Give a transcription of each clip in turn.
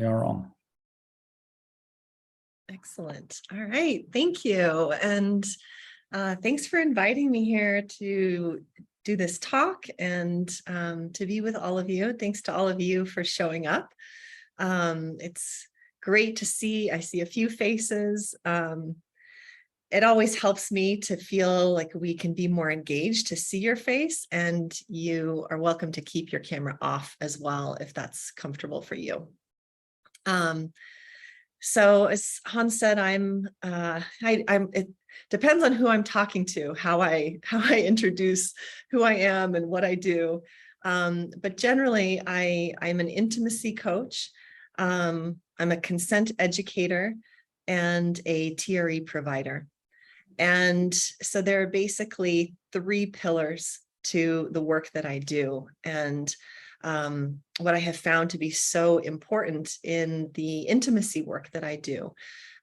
We are on. Excellent. All right. Thank you. And thanks for inviting me here to do this talk and to be with all of you. Thanks to all of you for showing up. It's great to see. I see a few faces. It always helps me to feel like we can be more engaged to see your face, and you are welcome to keep your camera off as well if that's comfortable for you. So as Hans said, it depends on who I'm talking to, how I introduce who I am and what I do. But generally, I'm an intimacy coach. I'm a consent educator and a TRE provider. And so there are basically 3 pillars to the work that I do. And what I have found to be so important in the intimacy work that I do.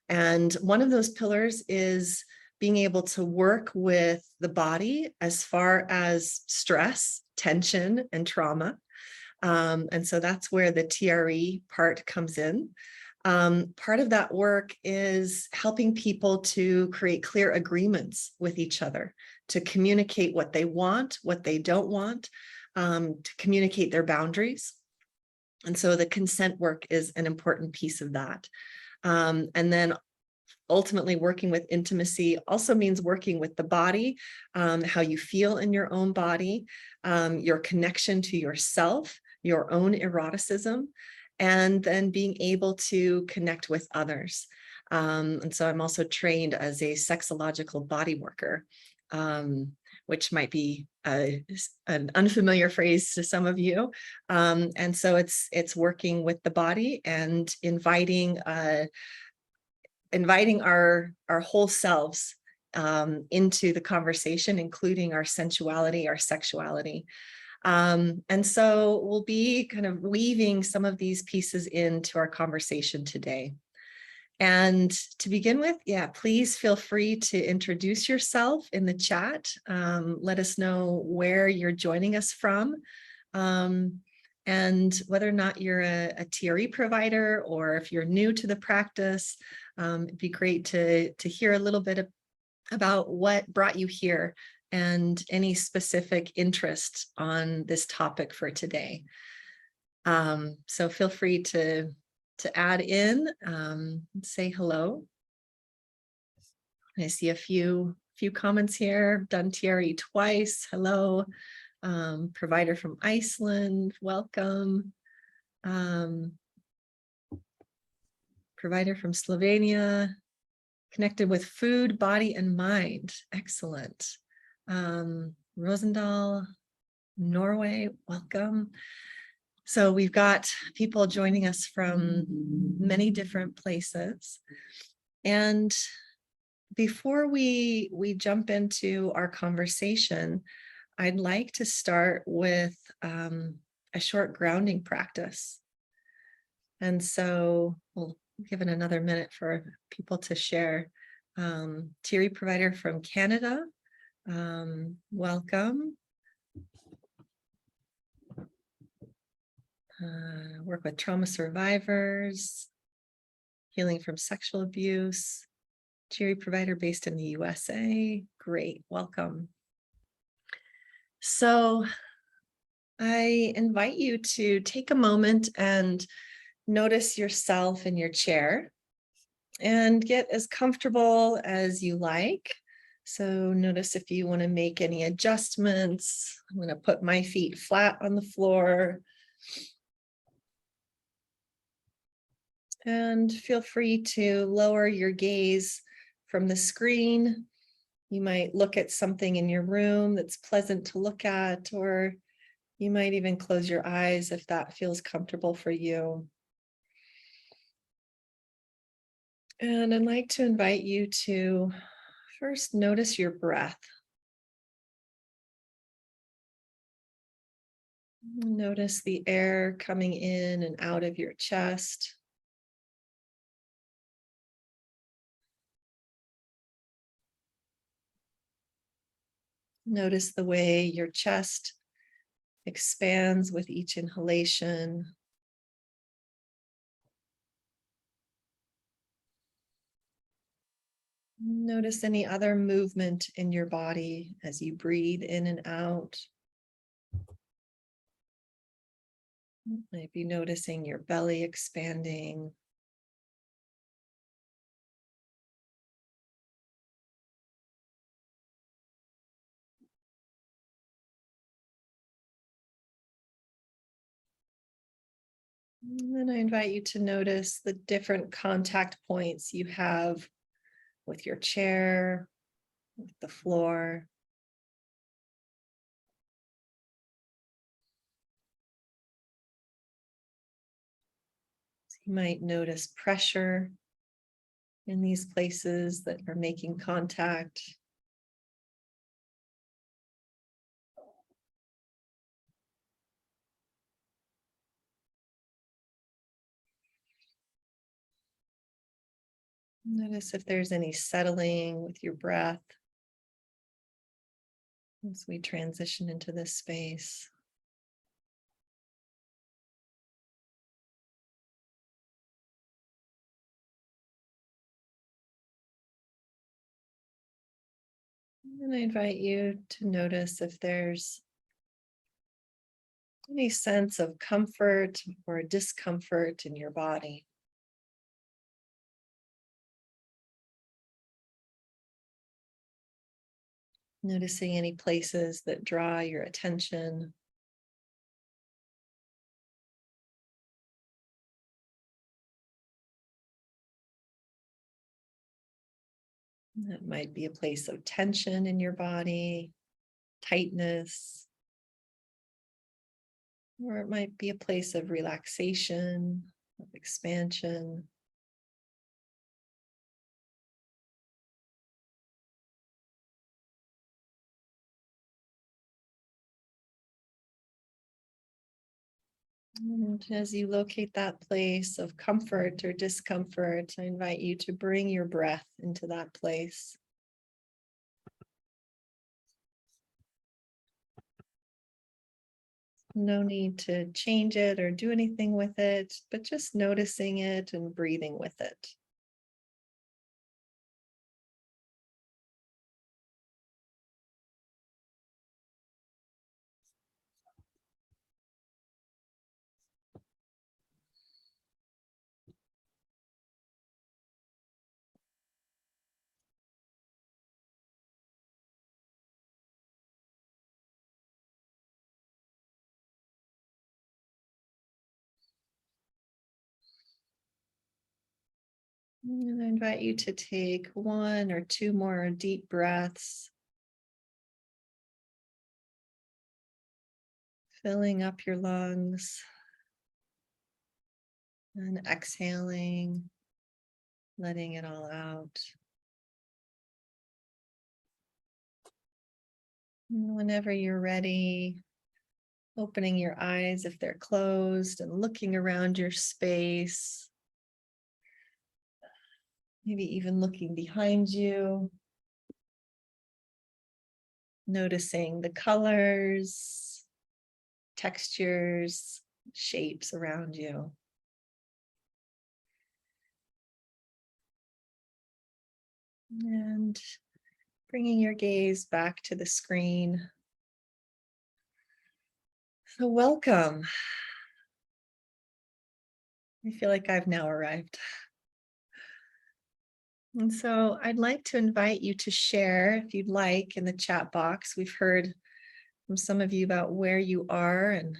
And one of those pillars is being able to work with the body as far as stress, tension, and trauma. And so that's where the TRE part comes in. Part of that work is helping people to create clear agreements with each other, to communicate what they want, what they don't want, to communicate their boundaries. And so the consent work is an important piece of that. And then ultimately working with intimacy also means working with the body, how you feel in your own body, your connection to yourself, your own eroticism, and then being able to connect with others. And so I'm also trained as a sexological body worker, which might be an unfamiliar phrase to some of you. And so it's working with the body and inviting our whole selves into the conversation, including our sensuality, our sexuality. And so we'll be kind of weaving some of these pieces into our conversation today. And to begin with, please feel free to introduce yourself in the chat. Let us know where you're joining us from, and whether or not you're a TRE provider or if you're new to the practice. It'd be great to hear a little bit about what brought you here and any specific interest on this topic for today. So feel free to add in, say hello. I see a few comments here. Done TRE twice. Hello. Provider from Iceland. Welcome. Provider from Slovenia. Connected with food, body, and mind. Excellent. Rosendal, Norway. Welcome. So we've got people joining us from many different places. And before we jump into our conversation, I'd like to start with a short grounding practice. And so we'll give it another minute for people to share. TRE provider from Canada, welcome. Work with trauma survivors, healing from sexual abuse, TRE provider based in the USA. Great, welcome. So I invite you to take a moment and notice yourself in your chair and get as comfortable as you like. So notice if you want to make any adjustments. I'm going to put my feet flat on the floor. And feel free to lower your gaze from the screen. You might look at something in your room that's pleasant to look at, or you might even close your eyes if that feels comfortable for you. And I'd like to invite you to first notice your breath. Notice the air coming in and out of your chest. Notice the way your chest expands with each inhalation. Notice any other movement in your body as you breathe in and out. Maybe noticing your belly expanding. And then I invite you to notice the different contact points you have with your chair, with the floor. So you might notice pressure in these places that are making contact. Notice if there's any settling with your breath as we transition into this space. And I invite you to notice if there's any sense of comfort or discomfort in your body. Noticing any places that draw your attention. That might be a place of tension in your body, tightness, or it might be a place of relaxation, of expansion. And as you locate that place of comfort or discomfort, I invite you to bring your breath into that place. No need to change it or do anything with it, but just noticing it and breathing with it. And I invite you to take 1 or 2 more deep breaths, filling up your lungs and exhaling, letting it all out. And whenever you're ready, opening your eyes if they're closed and looking around your space. Maybe even looking behind you. Noticing the colors, textures, shapes around you. And bringing your gaze back to the screen. So welcome. I feel like I've now arrived. And so I'd like to invite you to share, if you'd like, in the chat box. We've heard from some of you about where you are, and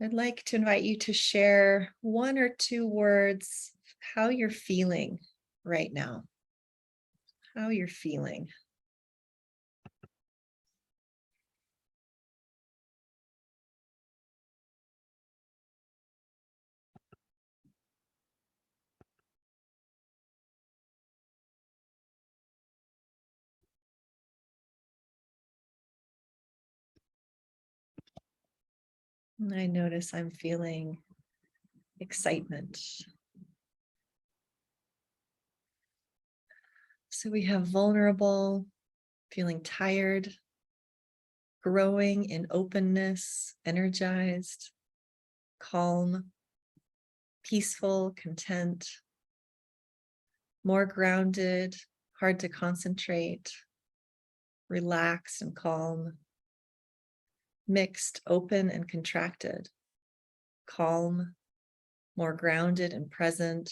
I'd like to invite you to share 1 or 2 words, how you're feeling right now, how you're feeling. And I notice I'm feeling excitement. So we have vulnerable, feeling tired, growing in openness, energized, calm, peaceful, content, more grounded, hard to concentrate, relaxed and calm, mixed, open and contracted, calm, more grounded and present,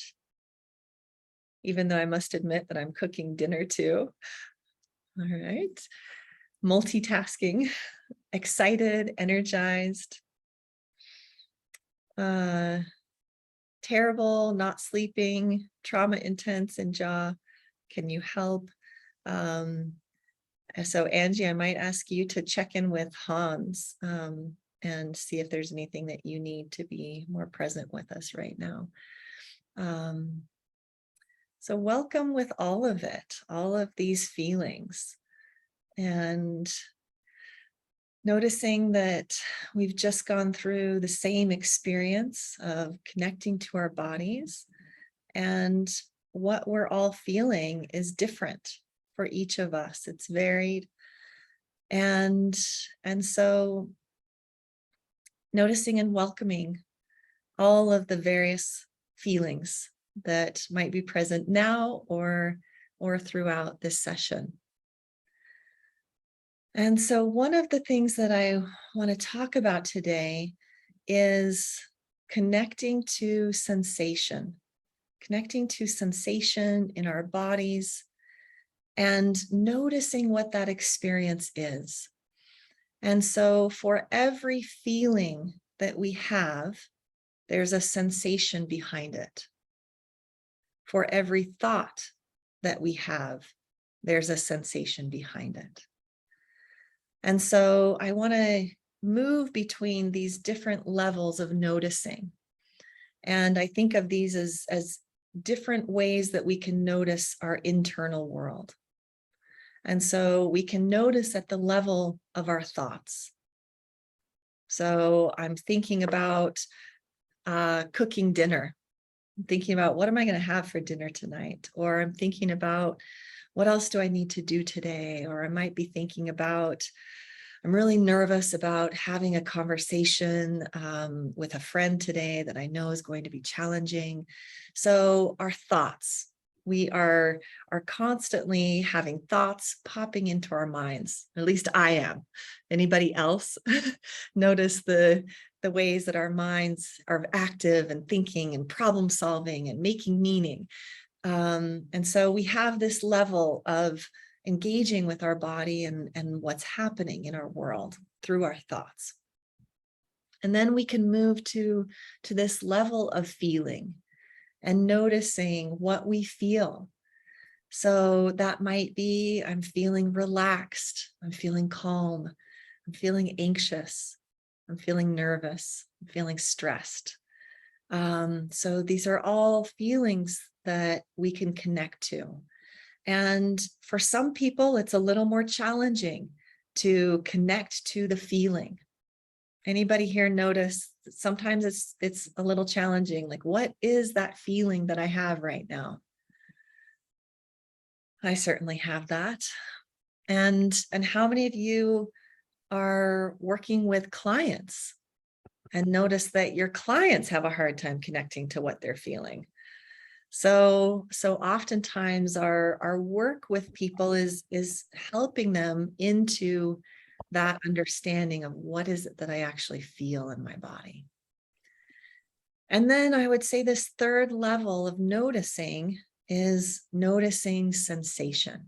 even though I must admit that I'm cooking dinner too. All right. Multitasking, excited, energized, terrible, not sleeping, trauma intense in jaw. Can you help? So Angie, I might ask you to check in with Hans and see if there's anything that you need to be more present with us right now. So welcome with all of it, all of these feelings, and noticing that we've just gone through the same experience of connecting to our bodies, and what we're all feeling is different for each of us. It's varied. And so noticing and welcoming all of the various feelings that might be present now or throughout this session. And so one of the things that I want to talk about today is connecting to sensation in our bodies, and noticing what that experience is. And so for every feeling that we have, there's a sensation behind it. For every thought that we have, there's a sensation behind it. And so I want to move between these different levels of noticing. And I think of these as different ways that we can notice our internal world. And so we can notice at the level of our thoughts. So I'm thinking about cooking dinner. I'm thinking about, what am I going to have for dinner tonight? Or I'm thinking about, what else do I need to do today? Or I might be thinking about, I'm really nervous about having a conversation with a friend today that I know is going to be challenging. So our thoughts, we are constantly having thoughts popping into our minds. At least I am. Anybody else notice the ways that our minds are active and thinking and problem solving and making meaning? And so we have this level of engaging with our body and what's happening in our world through our thoughts. And then we can move to this level of feeling and noticing what we feel. So that might be, I'm feeling relaxed, I'm feeling calm, I'm feeling anxious, I'm feeling nervous, I'm feeling stressed. So these are all feelings that we can connect to. And for some people, it's a little more challenging to connect to the feeling. Anybody here notice that sometimes it's a little challenging? Like, what is that feeling that I have right now? I certainly have that. And how many of you are working with clients and notice that your clients have a hard time connecting to what they're feeling? So oftentimes our work with people is helping them into that understanding of, what is it that I actually feel in my body? And then I would say this third level of noticing is noticing sensation.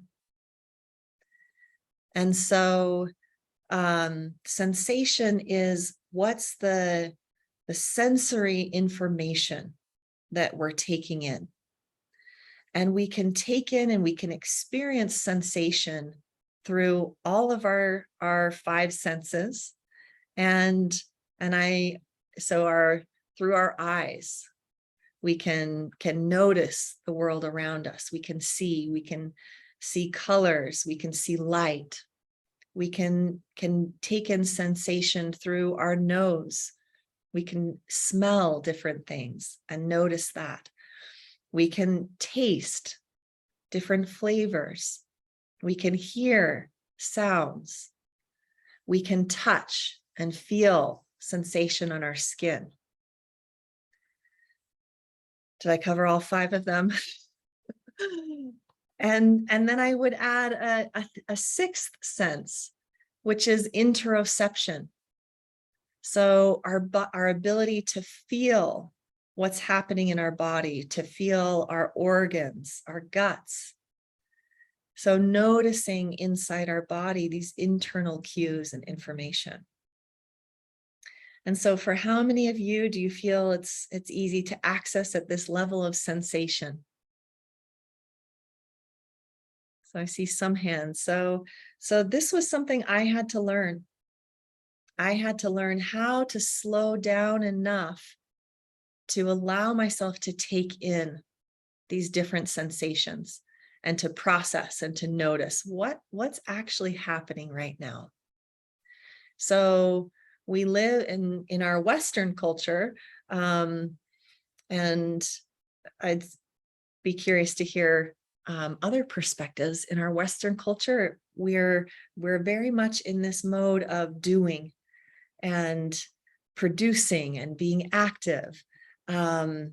And so sensation is, what's the sensory information that we're taking in. And we can take in and we can experience sensation through all of our five senses. Through our eyes, we can notice the world around us. We can see colors, we can see light. We can take in sensation through our nose. We can smell different things and notice that. We can taste different flavors. We can hear sounds. We can touch and feel sensation on our skin. Did I cover all five of them? And then I would add a sixth sense, which is interoception. So our ability to feel what's happening in our body, to feel our organs, our guts. So noticing inside our body these internal cues and information. And so for how many of you do you feel it's easy to access at this level of sensation? So I see some hands. So this was something I had to learn. I had to learn how to slow down enough to allow myself to take in these different sensations and to process and to notice what's actually happening right now. So we live in our Western culture, and I'd be curious to hear other perspectives. In our Western culture, we're very much in this mode of doing and producing and being active. And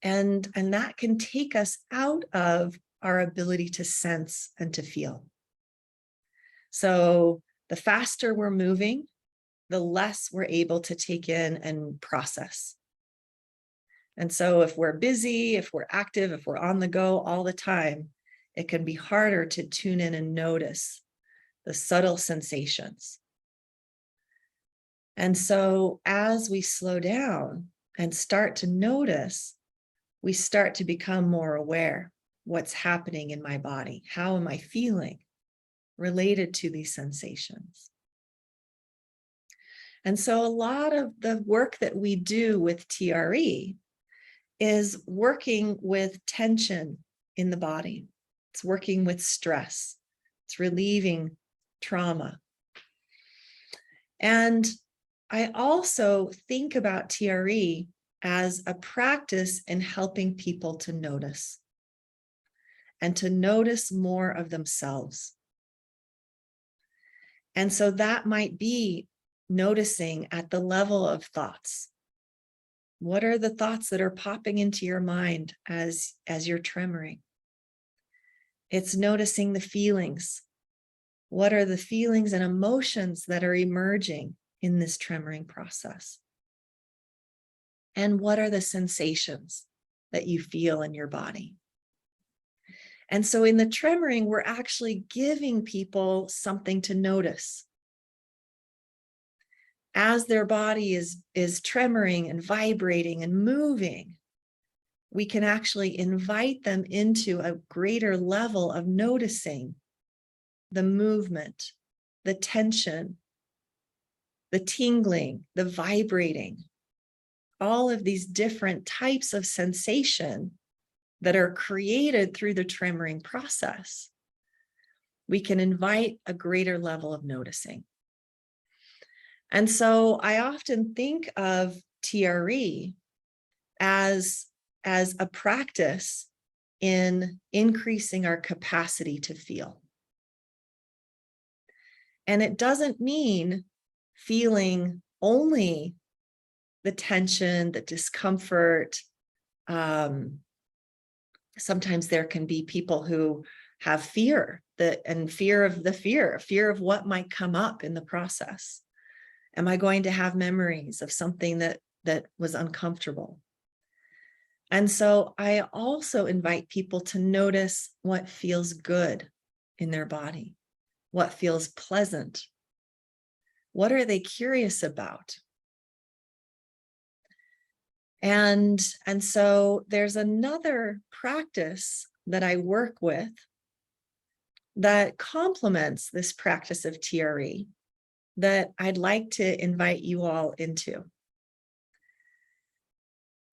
that can take us out of our ability to sense and to feel. So the faster we're moving, the less we're able to take in and process. And so if we're busy, if we're active, if we're on the go all the time, it can be harder to tune in and notice the subtle sensations. And so as we slow down and start to notice, we start to become more aware. What's happening in my body? How am I feeling related to these sensations? And so a lot of the work that we do with TRE is working with tension in the body. It's working with stress. It's relieving trauma. And I also think about TRE as a practice in helping people to notice and to notice more of themselves. And so that might be noticing at the level of thoughts. What are the thoughts that are popping into your mind as you're tremoring? It's noticing the feelings. What are the feelings and emotions that are emerging in this tremoring process? And what are the sensations that you feel in your body? And so in the tremoring, we're actually giving people something to notice. As their body is tremoring and vibrating and moving, we can actually invite them into a greater level of noticing the movement, the tension, the tingling, the vibrating, all of these different types of sensation that are created through the tremoring process. We can invite a greater level of noticing. And so I often think of TRE as a practice in increasing our capacity to feel. And it doesn't mean feeling only the tension, the discomfort. Sometimes there can be people who have fear fear of what might come up in the process. Am I going to have memories of something that was uncomfortable? And so I also invite people to notice what feels good in their body, what feels pleasant. What are they curious about? And so there's another practice that I work with that complements this practice of TRE that I'd like to invite you all into.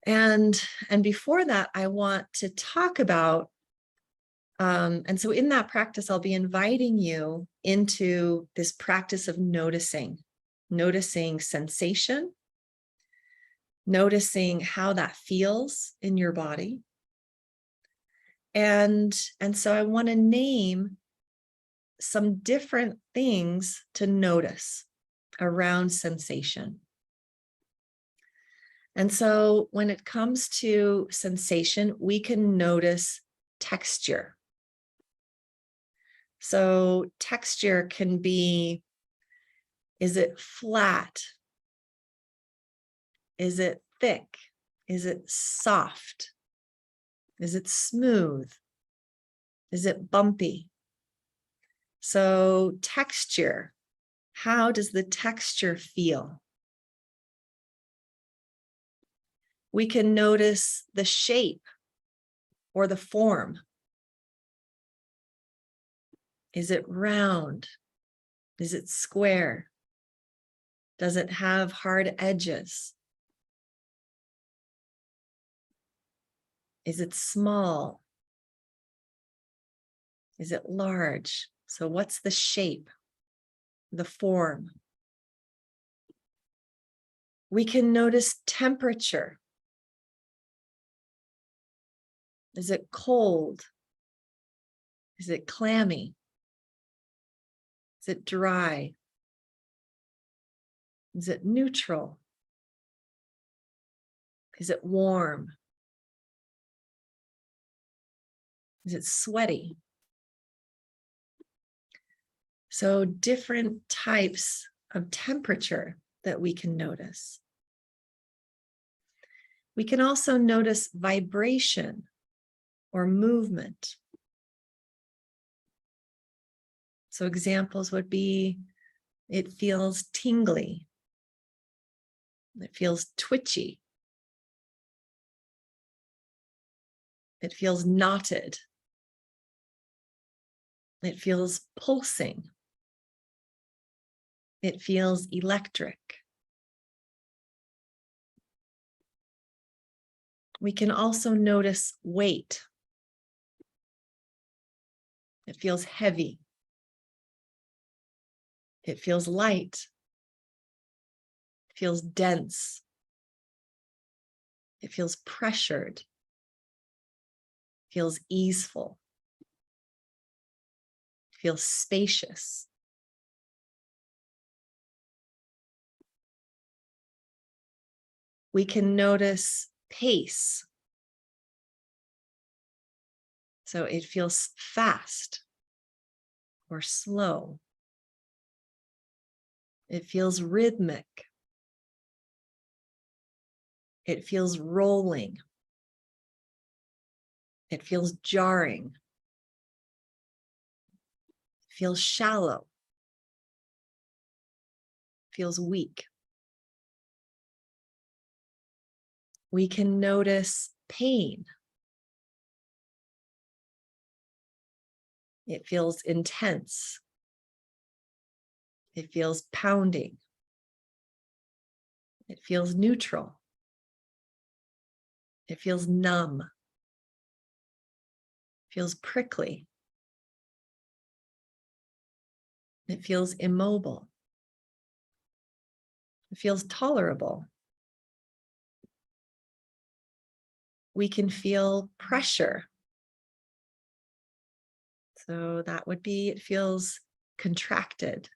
And before that, I want to talk about, and so in that practice, I'll be inviting you into this practice of noticing sensation, noticing how that feels in your body. And so I want to name some different things to notice around sensation. And so when it comes to sensation, we can notice texture. So texture can be, is it flat? Is it thick? Is it soft? Is it smooth? Is it bumpy? So texture, how does the texture feel? We can notice the shape or the form. Is it round? Is it square? Does it have hard edges? Is it small? Is it large? So what's the shape, the form? We can notice temperature. Is it cold? Is it clammy? Is it dry? Is it neutral? Is it warm? Is it sweaty? So different types of temperature that we can notice. We can also notice vibration or movement. So examples would be, it feels tingly. It feels twitchy. It feels knotted. It feels pulsing. It feels electric. We can also notice weight. It feels heavy. It feels light. It feels dense. It feels pressured. It feels easeful. It feels spacious. We can notice pace. So it feels fast or slow. It feels rhythmic. It feels rolling. It feels jarring. It feels shallow. It feels weak. We can notice pain. It feels intense. It feels pounding. It feels neutral. It feels numb. It feels prickly. It feels immobile. It feels tolerable. We can feel pressure. So that would be, it feels contracted.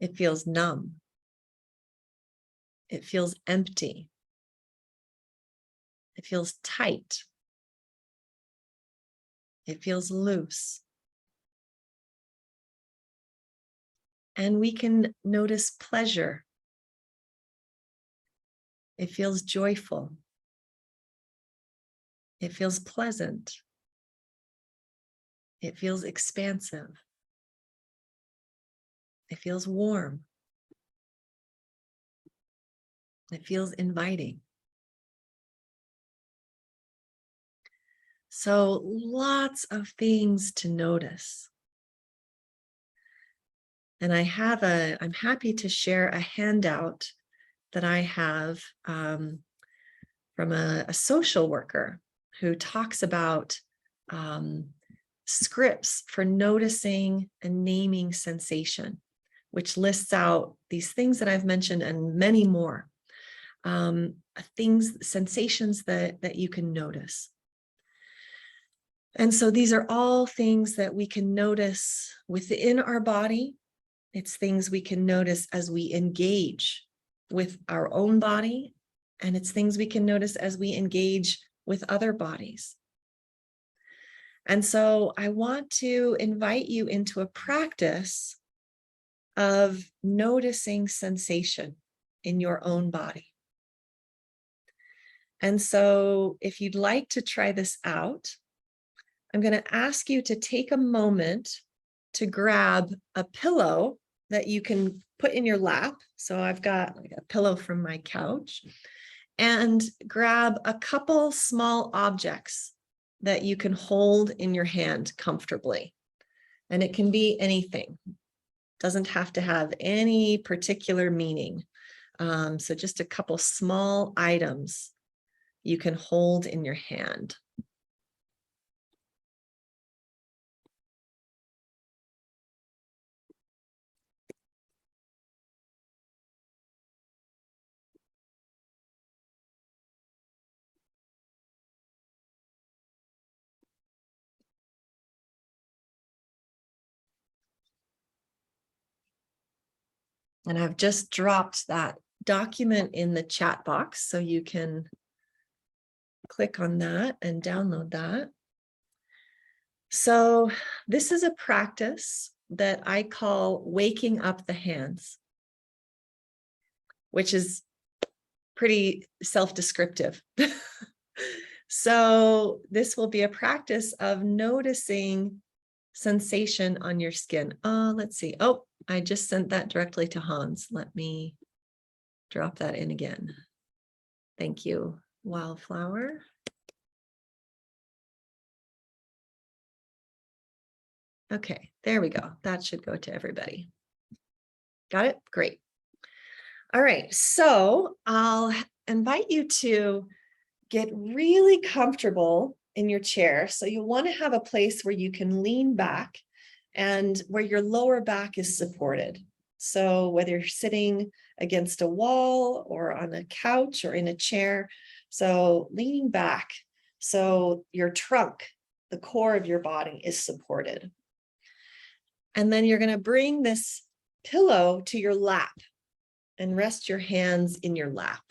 It feels numb. It feels empty. It feels tight. It feels loose. And we can notice pleasure. It feels joyful. It feels pleasant. It feels expansive. It feels warm. It feels inviting. So lots of things to notice. And I'm happy to share a handout that I have from a social worker who talks about scripts for noticing and naming sensation, which lists out these things that I've mentioned and many more sensations that you can notice. And so these are all things that we can notice within our body. It's things we can notice as we engage with our own body, and it's things we can notice as we engage with other bodies. And so I want to invite you into a practice of noticing sensation in your own body. And so if you'd like to try this out, I'm going to ask you to take a moment to grab a pillow that you can put in your lap. So I've got like a pillow from my couch, and grab a couple small objects that you can hold in your hand comfortably. And it can be anything. Doesn't have to have any particular meaning. So just a couple small items you can hold in your hand. And I've just dropped that document in the chat box, so you can click on that and download that. So this is a practice that I call waking up the hands, which is pretty self-descriptive. So this will be a practice of noticing sensation on your skin. Let's see. Oh, I just sent that directly to Hans. Let me drop that in again. Thank you, Wildflower. Okay, there we go. That should go to everybody. Got it? Great. All right, so I'll invite you to get really comfortable in your chair. So you want to have a place where you can lean back and where your lower back is supported. So whether you're sitting against a wall or on a couch or in a chair, so leaning back so your trunk, the core of your body, is supported. And then you're going to bring this pillow to your lap and rest your hands in your lap.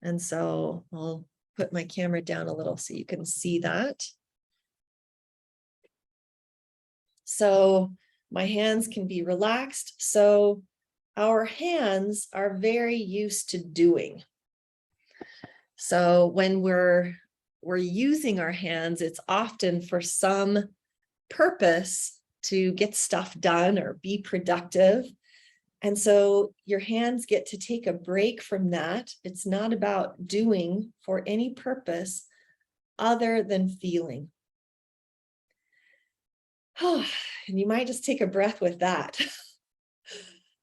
And so I'll put my camera down a little so you can see that. So my hands can be relaxed. So our hands are very used to doing. So when we're using our hands, it's often for some purpose to get stuff done or be productive. And so your hands get to take a break from that. It's not about doing for any purpose other than feeling. Oh, and you might just take a breath with that.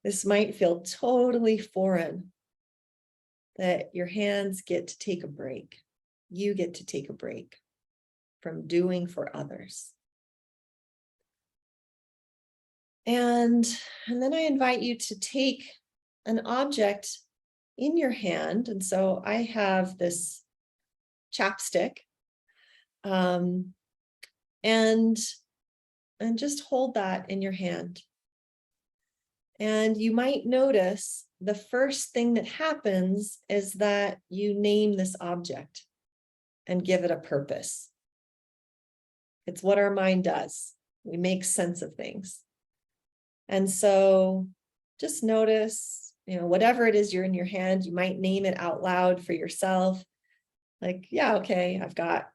This might feel totally foreign, that your hands get to take a break. You get to take a break from doing for others. And then I invite you to take an object in your hand. And so I have this chapstick, and just hold that in your hand. And you might notice the first thing that happens is that you name this object and give it a purpose. It's what our mind does. We make sense of things. And so just notice, whatever it is you're in your hand, you might name it out loud for yourself. Like, yeah, okay, I've got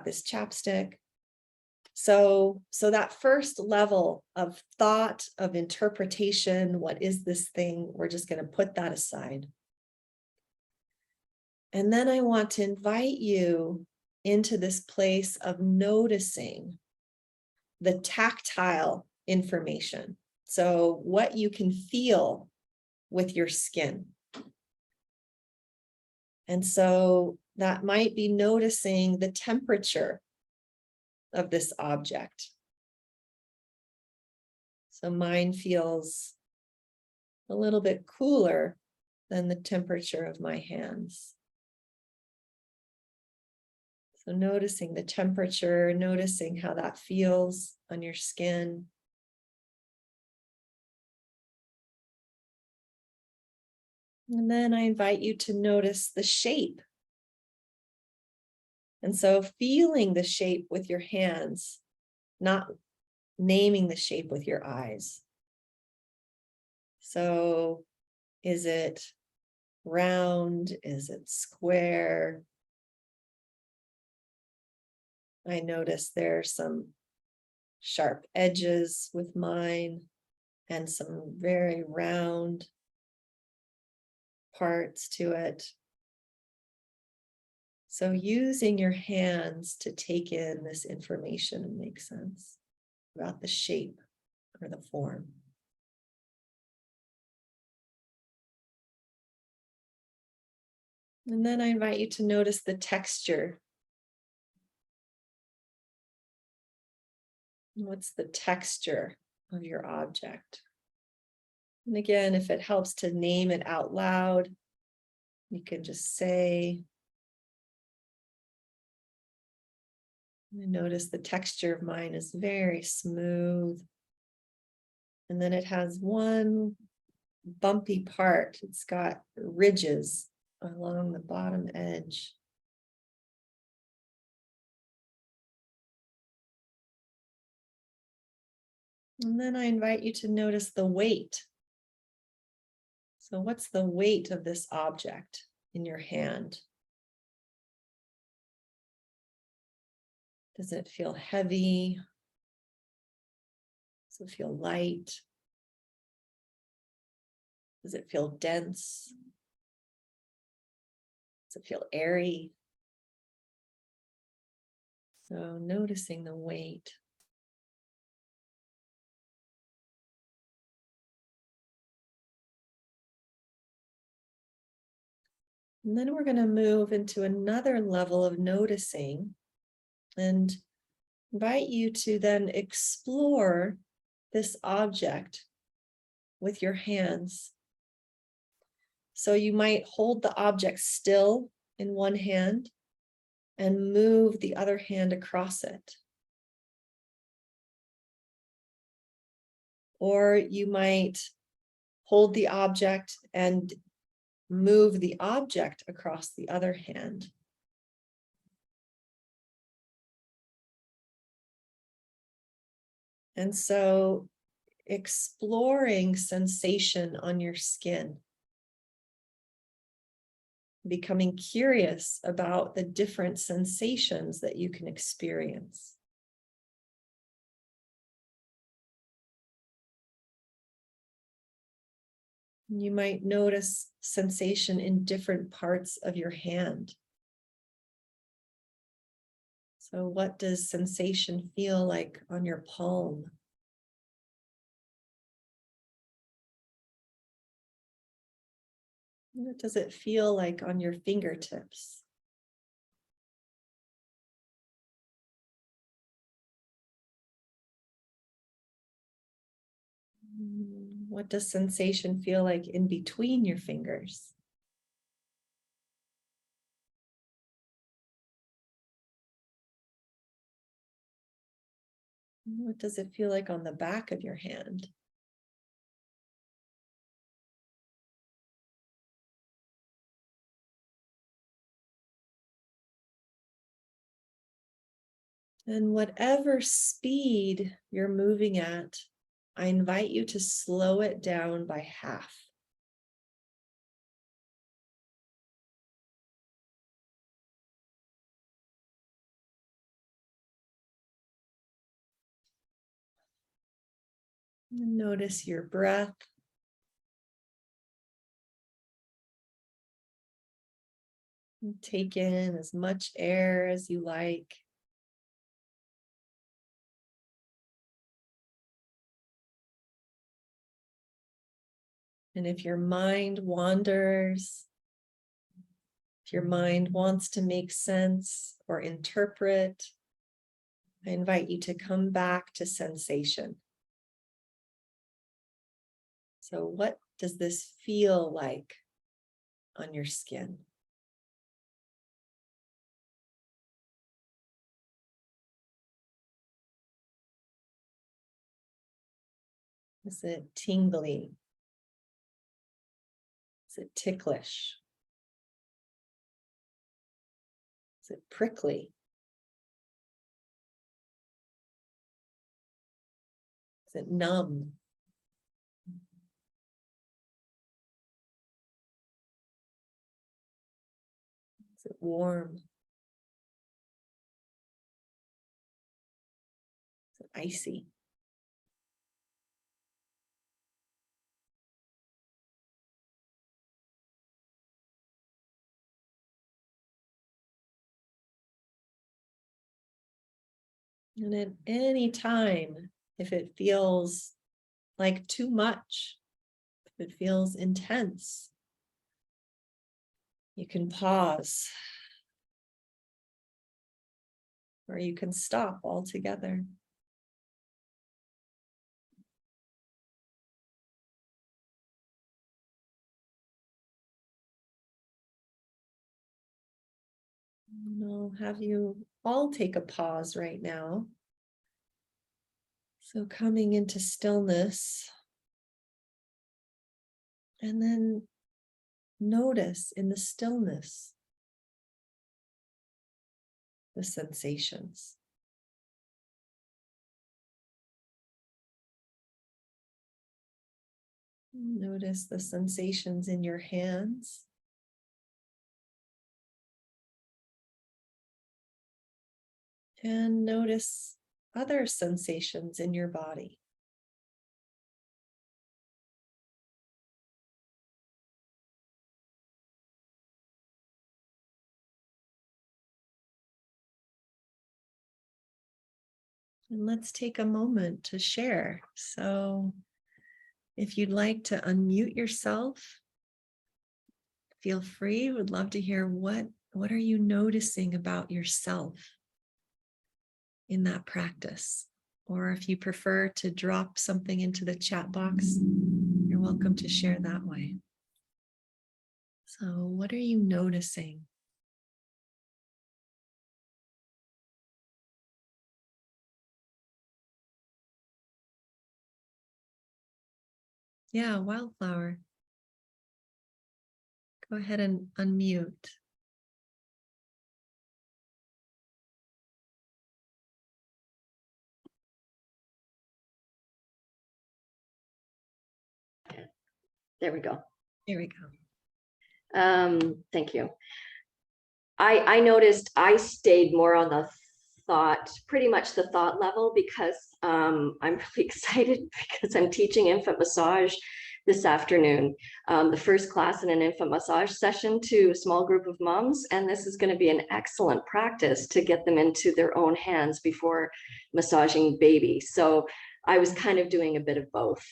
this chapstick. So that first level of thought, of interpretation, what is this thing? We're just going to put that aside. And then I want to invite you into this place of noticing the tactile information. So what you can feel with your skin. And so that might be noticing the temperature of this object. So mine feels a little bit cooler than the temperature of my hands. So noticing the temperature, noticing how that feels on your skin. And then I invite you to notice the shape And so feeling the shape with your hands, not naming the shape with your eyes. So is it round? Is it square? I notice there's some sharp edges with mine and some very round parts to it. So using your hands to take in this information and make sense about the shape or the form. And then I invite you to notice the texture. What's the texture of your object? And again, if it helps to name it out loud, you can just say, notice the texture of mine is very smooth. And then it has one bumpy part. It's got ridges along the bottom edge. And then I invite you to notice the weight. So what's the weight of this object in your hand? Does it feel heavy? Does it feel light? Does it feel dense? Does it feel airy? So noticing the weight. And then we're going to move into another level of noticing and invite you to then explore this object with your hands. So you might hold the object still in one hand and move the other hand across it. Or you might hold the object and move the object across the other hand. And so exploring sensation on your skin, becoming curious about the different sensations that you can experience. You might notice sensation in different parts of your hand. So what does sensation feel like on your palm? What does it feel like on your fingertips? What does sensation feel like in between your fingers? What does it feel like on the back of your hand? And whatever speed you're moving at, I invite you to slow it down by half. Notice your breath. Take in as much air as you like. And if your mind wanders, if your mind wants to make sense or interpret, I invite you to come back to sensation. So what does this feel like on your skin? Is it tingly? Is it ticklish? Is Is it prickly? Is it numb? Is it warm? Is it icy? And at any time, if it feels like too much, if it feels intense, you can pause, or you can stop altogether. And I'll have you all take a pause right now. So coming into stillness, and then notice in the stillness the sensations. Notice the sensations in your hands. And notice other sensations in your body. And let's take a moment to share. So if you'd like to unmute yourself, feel free. Would love to hear what are you noticing about yourself in that practice? Or if you prefer to drop something into the chat box, you're welcome to share that way. So what are you noticing? Yeah, Wildflower. Go ahead and unmute. There we go. Here we go. Thank you. I noticed I stayed more on the thought, pretty much the thought level, because I'm really excited because I'm teaching infant massage this afternoon, the first class in an infant massage session to a small group of moms. And this is going to be an excellent practice to get them into their own hands before massaging babies. So I was kind of doing a bit of both,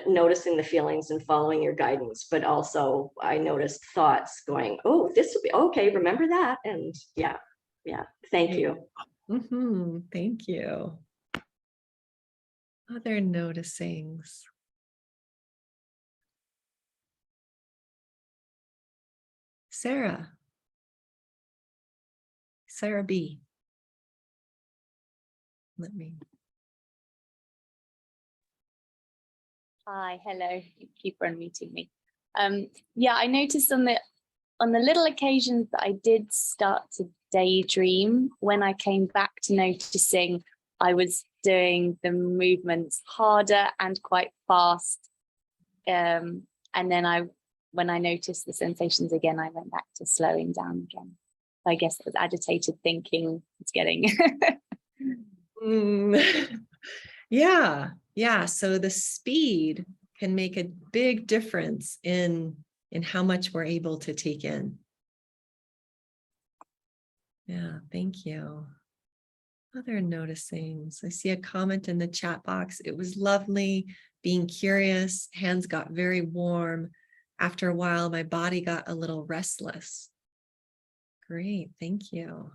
noticing the feelings and following your guidance, but also I noticed thoughts going, oh, this will be okay, remember that. And yeah, thank you. Thank you. Other noticings. Sarah B. Hi, hello. Thank you for unmuting me. Yeah, I noticed on the little occasions that I did start to daydream, when I came back to noticing, I was doing the movements harder and quite fast. And then when I noticed the sensations again, I went back to slowing down again. I guess it was agitated thinking it's getting. Yeah. So the speed can make a big difference in how much we're able to take in. Yeah, thank you. Other noticings. I see a comment in the chat box. It was lovely being curious. Hands got very warm. After a while, my body got a little restless. Great, thank you.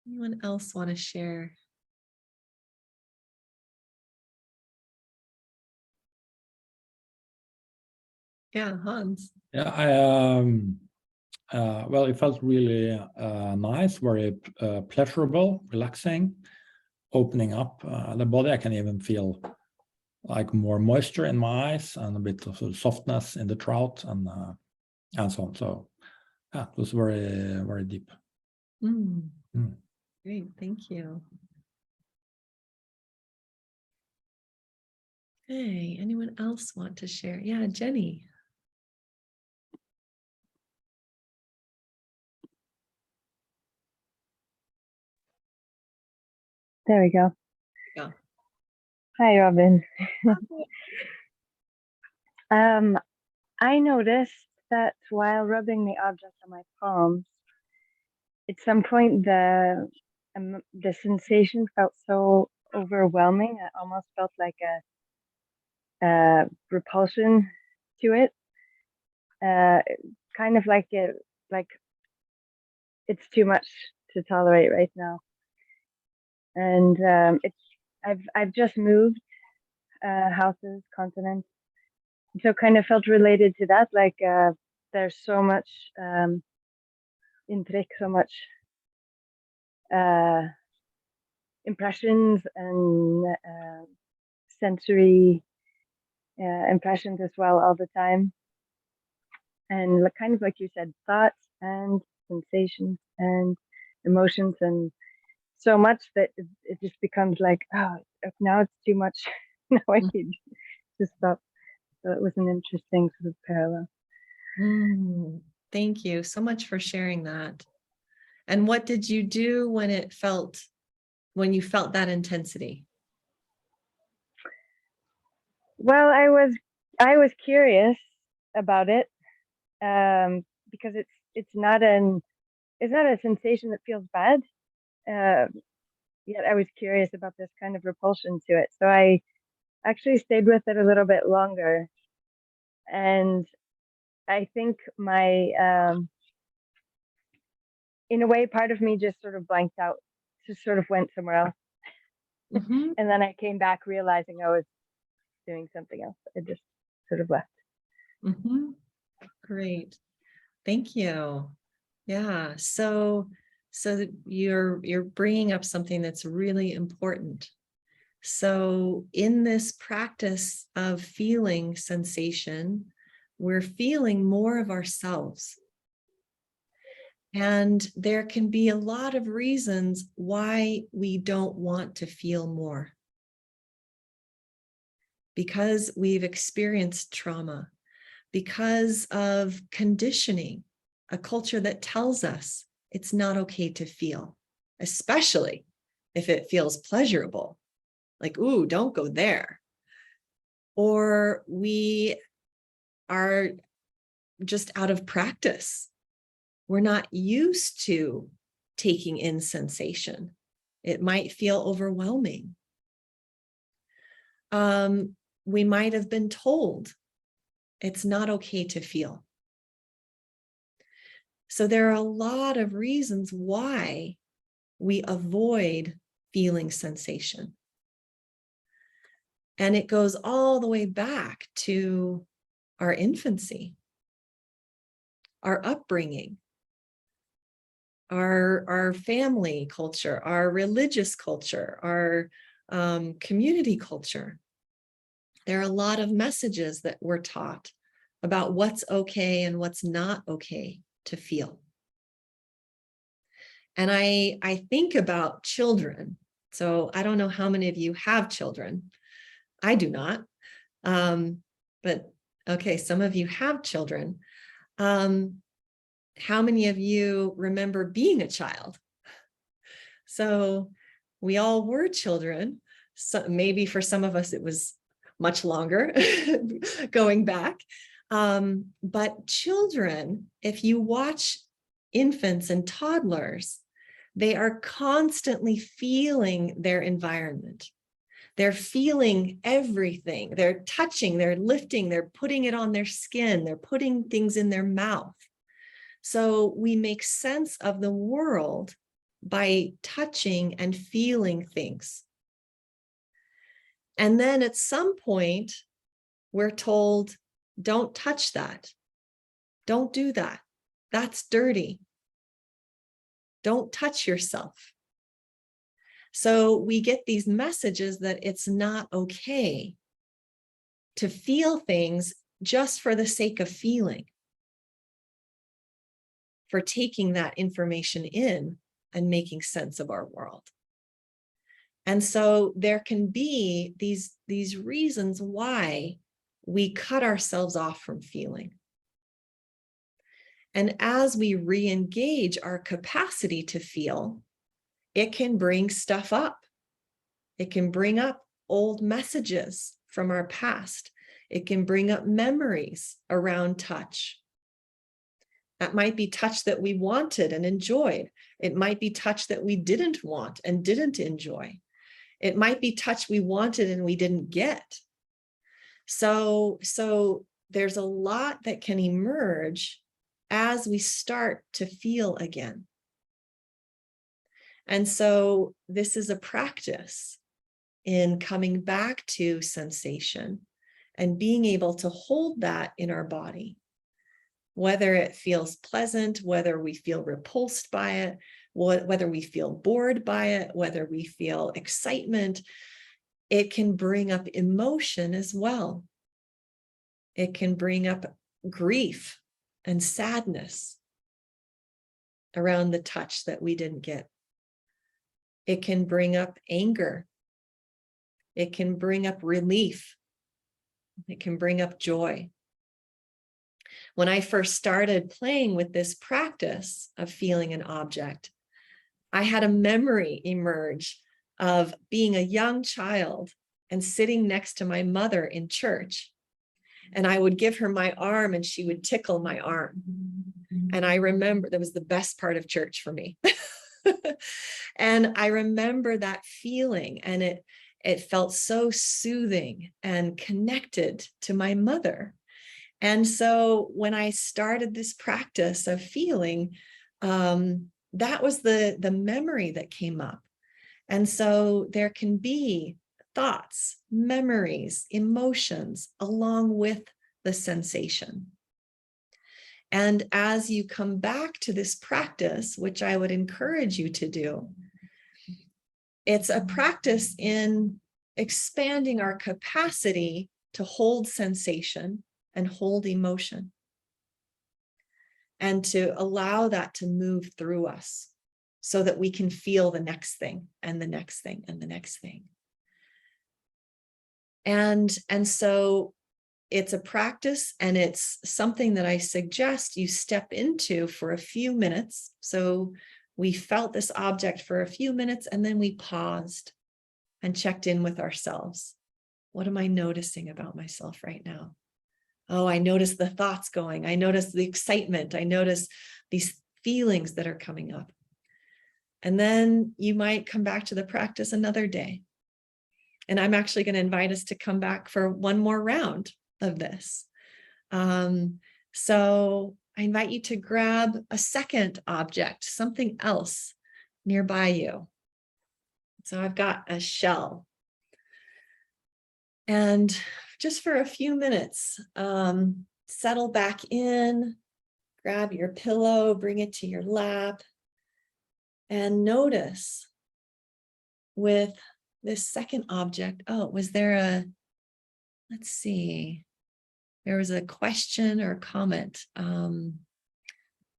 Anyone else want to share? Yeah, Hans. Yeah, well, it felt really nice, very pleasurable, relaxing, opening up the body. I can even feel like more moisture in my eyes and a bit of softness in the throat, and and so on. So yeah, it was very, very deep. Great, thank you. Hey, anyone else want to share? Yeah, Jenny. There we go. Yeah. Hi, Robyn. I noticed that while rubbing the object on my palms, at some point the sensation felt so overwhelming. I almost felt like a repulsion to it. Kind of like it's too much to tolerate right now. And I've just moved houses, continents, so kind of felt related to that. Like there's so much intryck, so much impressions and sensory impressions as well all the time, and kind of like you said, thoughts and sensations and emotions, and so much that it just becomes like, oh, now it's too much. Now I need to stop. So it was an interesting sort of parallel. Thank you so much for sharing that. And what did you do when you felt that intensity? Well, I was curious about it, because it's not a sensation that feels bad. Yet I was curious about this kind of repulsion to it. So I actually stayed with it a little bit longer. And I think in a way, part of me just sort of blanked out, just sort of went somewhere else. And then I came back realizing I was doing something else. I just sort of left. Great. Thank you. Yeah. So you're bringing up something that's really important. So in this practice of feeling sensation, we're feeling more of ourselves. And there can be a lot of reasons why we don't want to feel more. Because we've experienced trauma, because of conditioning, a culture that tells us it's not okay to feel, especially if it feels pleasurable. Like, ooh, don't go there. Or we are just out of practice. We're not used to taking in sensation. It might feel overwhelming. We might have been told it's not okay to feel. So there are a lot of reasons why we avoid feeling sensation. And it goes all the way back to our infancy, our upbringing, our family culture, our religious culture, our community culture. There are a lot of messages that we're taught about what's okay and what's not okay to feel. And I think about children. So I don't know how many of you have children. I do not. But okay, some of you have children. How many of you remember being a child? So we all were children. So maybe for some of us, it was much longer going back. But children, if you watch infants and toddlers, they are constantly feeling their environment. They're feeling everything. They're touching, they're lifting, they're putting it on their skin, they're putting things in their mouth. So we make sense of the world by touching and feeling things. And then at some point, we're told, don't touch that. Don't do that. That's dirty. Don't touch yourself. So we get these messages that it's not okay to feel things just for the sake of feeling. for taking that information in and making sense of our world. And so there can be these reasons why we cut ourselves off from feeling. And as we re-engage our capacity to feel, it can bring stuff up. It can bring up old messages from our past. It can bring up memories around touch. That might be touch that we wanted and enjoyed. It might be touch that we didn't want and didn't enjoy. It might be touch we wanted and we didn't get. So there's a lot that can emerge as we start to feel again. And so this is a practice in coming back to sensation and being able to hold that in our body, whether it feels pleasant, whether we feel repulsed by it, whether we feel bored by it, whether we feel excitement. It can bring up emotion as well. It can bring up grief and sadness around the touch that we didn't get. It can bring up anger. It can bring up relief. It can bring up joy. When I first started playing with this practice of feeling an object, I had a memory emerge of being a young child and sitting next to my mother in church. And I would give her my arm and she would tickle my arm. And I remember that was the best part of church for me. And I remember that feeling, and it felt so soothing and connected to my mother. And so when I started this practice of feeling, that was the memory that came up. And so there can be thoughts, memories, emotions along with the sensation. And as you come back to this practice, which I would encourage you to do, it's a practice in expanding our capacity to hold sensation and hold emotion, and to allow that to move through us so that we can feel the next thing and the next thing and the next thing. And so it's a practice, and it's something that I suggest you step into for a few minutes. So we felt this object for a few minutes, and then we paused and checked in with ourselves. What am I noticing about myself right now? Oh, I notice the thoughts going. I notice the excitement. I notice these feelings that are coming up. And then you might come back to the practice another day. And I'm actually going to invite us to come back for one more round of this. So I invite you to grab a second object, something else nearby you. So I've got a shell. And just for a few minutes, settle back in, grab your pillow, bring it to your lap, and notice with this second object. Oh, was there let's see, there was a question or comment.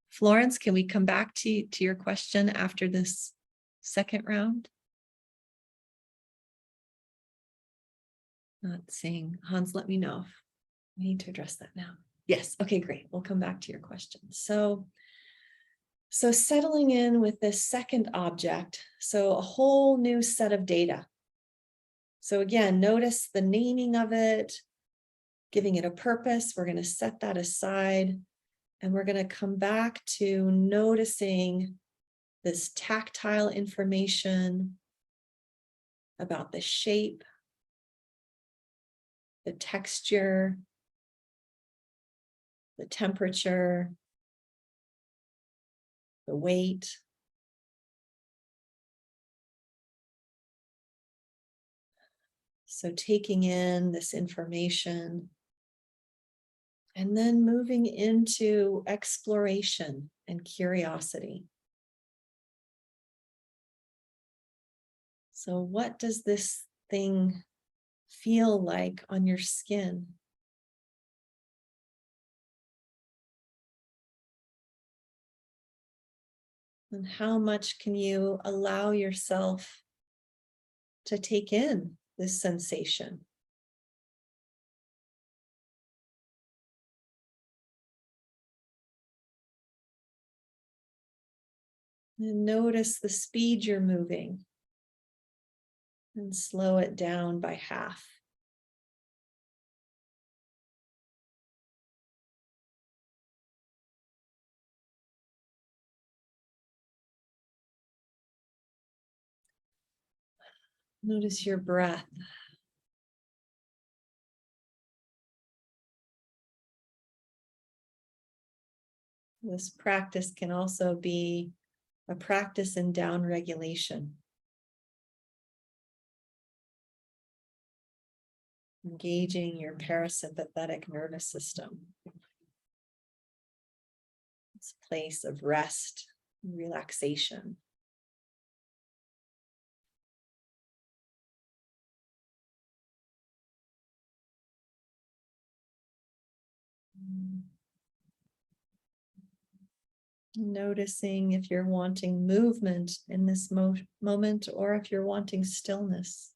Florence, can we come back to your question after this second round? Not seeing. Hans, let me know if we need to address that now. Yes, okay, great. We'll come back to your question. So settling in with this second object, so a whole new set of data. So again, notice the naming of it, giving it a purpose. We're going to set that aside, and we're going to come back to noticing this tactile information about the shape, the texture, the temperature, the weight. So taking in this information and then moving into exploration and curiosity. So what does this thing feel like on your skin? And how much can you allow yourself to take in this sensation? And notice the speed you're moving and slow it down by half. Notice your breath. This practice can also be a practice in down regulation. Engaging your parasympathetic nervous system. This place of rest and relaxation. Noticing if you're wanting movement in this moment or if you're wanting stillness.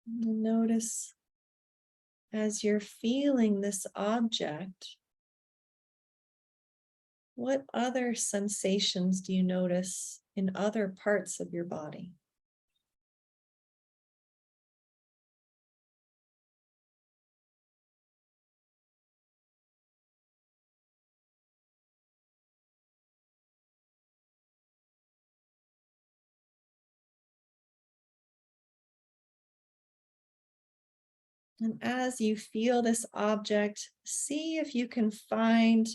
Notice as you're feeling this object, what other sensations do you notice in other parts of your body? And as you feel this object, see if you can find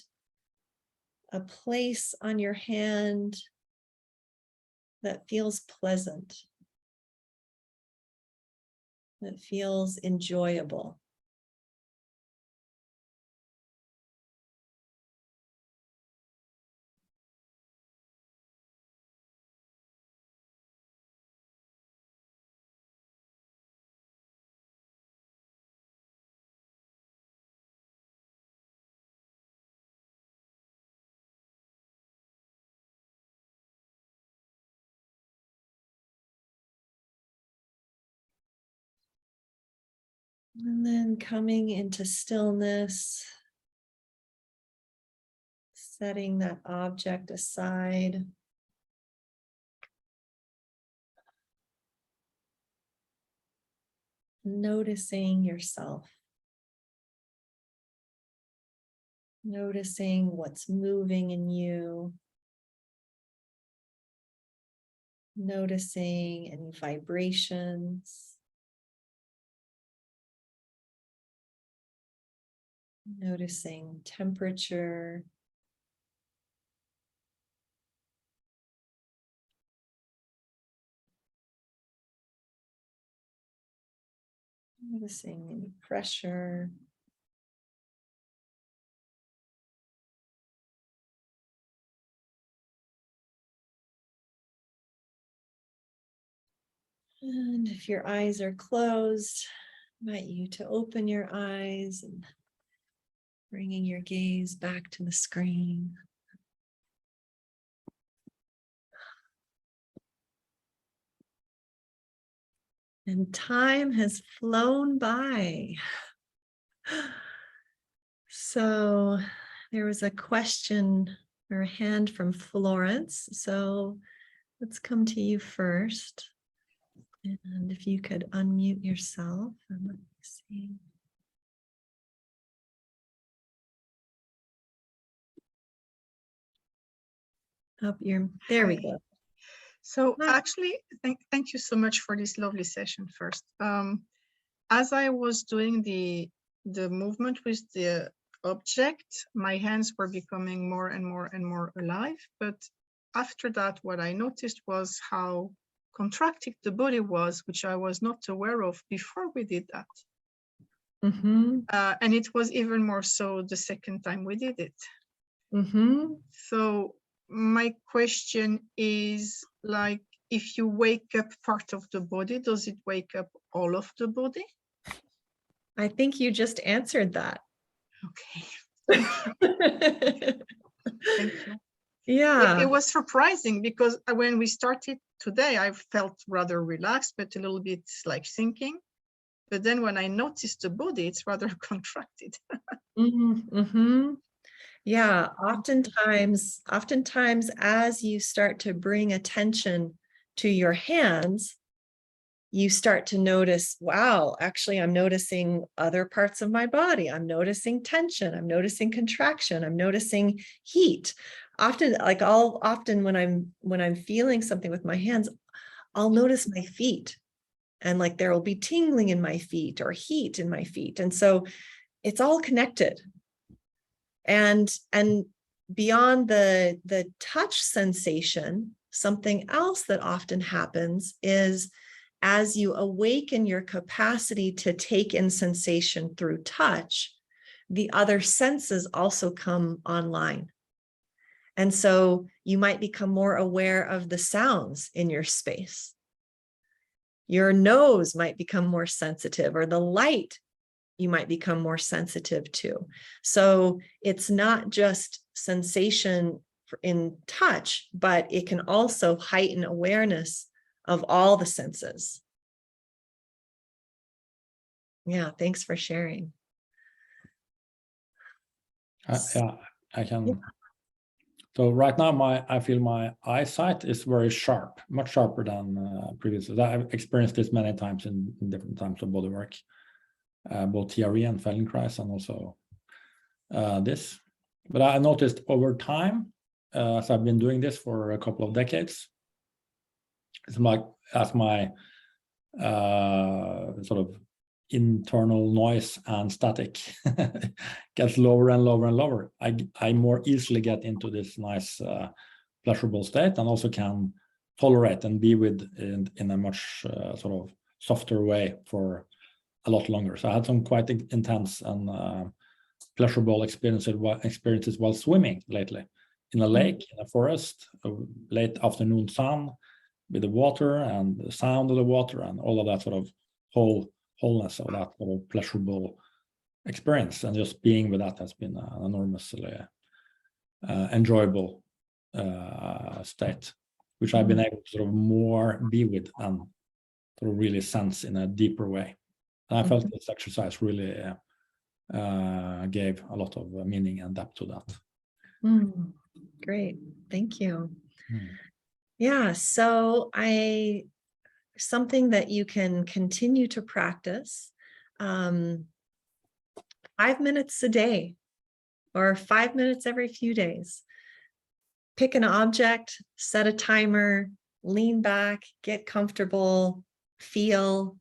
a place on your hand that feels pleasant, that feels enjoyable. And then coming into stillness, setting that object aside. Noticing yourself. Noticing what's moving in you. Noticing any vibrations. Noticing temperature. Noticing any pressure. And if your eyes are closed, I invite you to open your eyes and bringing your gaze back to the screen. And time has flown by. So there was a question or a hand from Florence. So let's come to you first. And if you could unmute yourself and let me see. Up your, there we go. So Hi. actually, thank you so much for this lovely session first. As I was doing the movement with the object, my hands were becoming more and more and more alive. But after that, what I noticed was how contracted the body was, which I was not aware of before we did that. Mm-hmm. And it was even more so the second time we did it. Mm-hmm. So my question is like, if you wake up part of the body, does it wake up all of the body? I think you just answered that. Okay. Thank you. Yeah. It was surprising because when we started today, I felt rather relaxed, but a little bit like thinking. But then when I noticed the body, it's rather contracted. Yeah, oftentimes as you start to bring attention to your hands, you start to notice, wow, actually, I'm noticing other parts of my body. I'm noticing tension. I'm noticing contraction. I'm noticing heat. Often, like often when I'm feeling something with my hands, I'll notice my feet, and like there will be tingling in my feet or heat in my feet. And so it's all connected. And beyond the touch sensation, something else that often happens is as you awaken your capacity to take in sensation through touch, the other senses also come online. And so you might become more aware of the sounds in your space. Your nose might become more sensitive, or the light you might become more sensitive to. So it's not just sensation in touch, but it can also heighten awareness of all the senses. Yeah, thanks for sharing. Yeah, I can. So right now, I feel my eyesight is very sharp, much sharper than previously. I've experienced this many times in different times of body work, both TRE and Feldenkrais, and also this. But I noticed over time, as I've been doing this for a couple of decades, it's like as my sort of internal noise and static gets lower and lower and lower, I more easily get into this nice pleasurable state, and also can tolerate and be with in a much sort of softer way for a lot longer. So I had some quite intense and pleasurable experiences while swimming lately, in a lake, in a forest, late afternoon sun, with the water and the sound of the water and all of that sort of wholeness of that sort of pleasurable experience. And just being with that has been an enormously enjoyable state, which I've been able to sort of more be with and sort of really sense in a deeper way. And I felt this exercise really gave a lot of meaning and depth to that. Great, thank you. Yeah, so something that you can continue to practice, 5 minutes a day or 5 minutes every few days. Pick an object, set a timer, lean back, get comfortable, feel,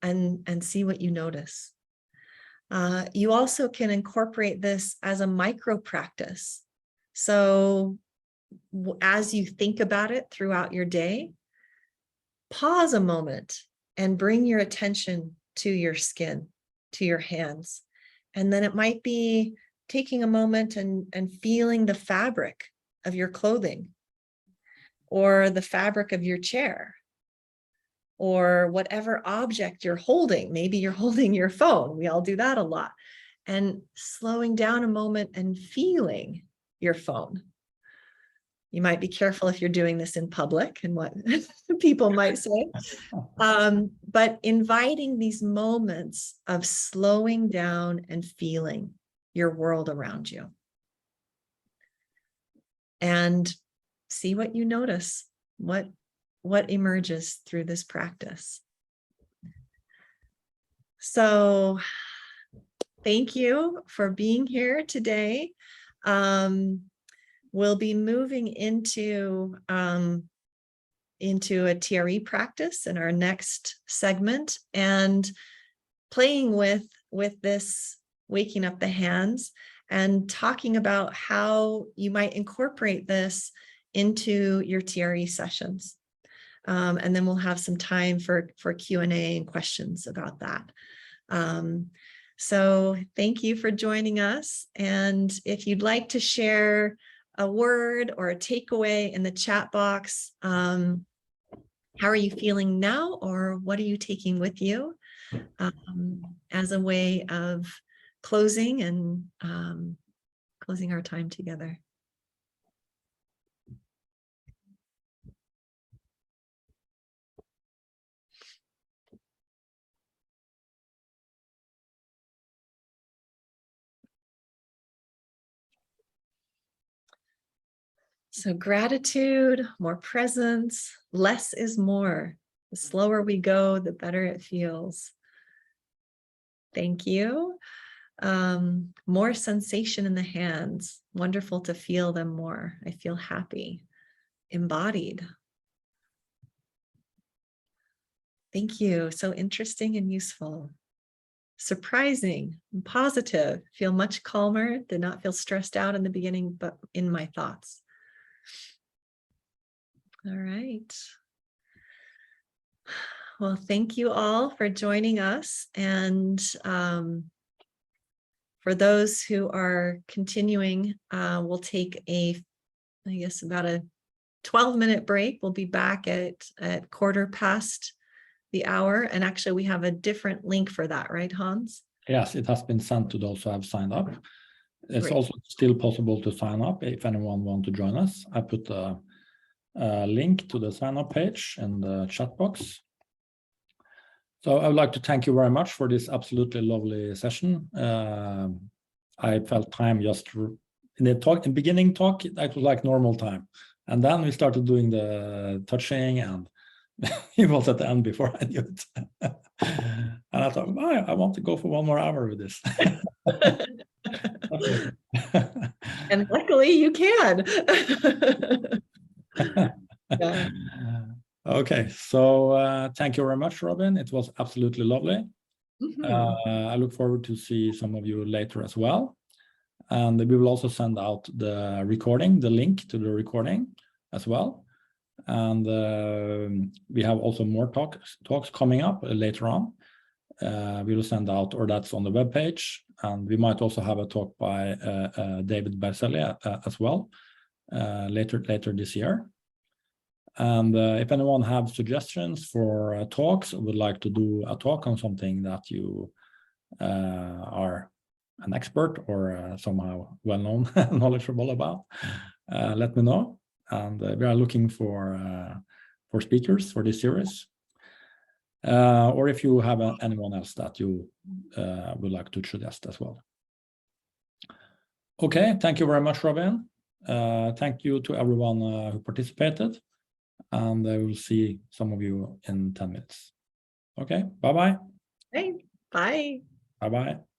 and see what you notice. You also can incorporate this as a micro practice. So as you think about it throughout your day, pause a moment and bring your attention to your skin, to your hands. And then it might be taking a moment and feeling the fabric of your clothing, or the fabric of your chair, or whatever object you're holding. Maybe you're holding your phone. We all do that a lot. And slowing down a moment and feeling your phone. You might be careful if you're doing this in public and what people might say. But inviting these moments of slowing down and feeling your world around you. And see what you notice, what emerges through this practice. So thank you for being here today. We'll be moving into a TRE practice in our next segment, and playing with this waking up the hands and talking about how you might incorporate this into your TRE sessions. And then we'll have some time for Q&A and questions about that. So thank you for joining us. And if you'd like to share a word or a takeaway in the chat box. How are you feeling now, or what are you taking with you as a way of closing and closing our time together? So gratitude, more presence, less is more. The slower we go, the better it feels. Thank you. More sensation in the hands. Wonderful to feel them more. I feel happy, embodied. Thank you. So interesting and useful. Surprising and positive. Feel much calmer. Did not feel stressed out in the beginning, but in my thoughts. All right. Well, thank you all for joining us. And for those who are continuing, we'll take I guess about a 12-minute break. We'll be back at 1/4 the hour. And actually we have a different link for that, right, Hans? Yes, it has been sent to those who have signed up. It's Great. also still possible to sign up if anyone wants to join us. I put a link to the sign up page in the chat box. So I would like to thank you very much for this absolutely lovely session. I felt time just in the beginning talk, it was like normal time. And then we started doing the touching, and it was at the end before I knew it. And I thought, oh, I want to go for 1 more hour with this. And luckily you can. Yeah. Okay, so thank you very much, Robyn. It was absolutely lovely. I look forward to see some of you later as well. And we will also send out the recording, the link to the recording as well. And we have also more talks coming up later on. We will send out, or that's on the webpage. And we might also have a talk by David Berselli as well later this year. And if anyone has suggestions for talks, or would like to do a talk on something that you are an expert or somehow well-known, knowledgeable about, let me know. And we are looking for speakers for this series. Or if you have anyone else that you would like to suggest as well. Okay, thank you very much, Robyn. Thank you to everyone who participated. And I will see some of you in 10 minutes. Okay, bye-bye. Hey, bye. Bye-bye.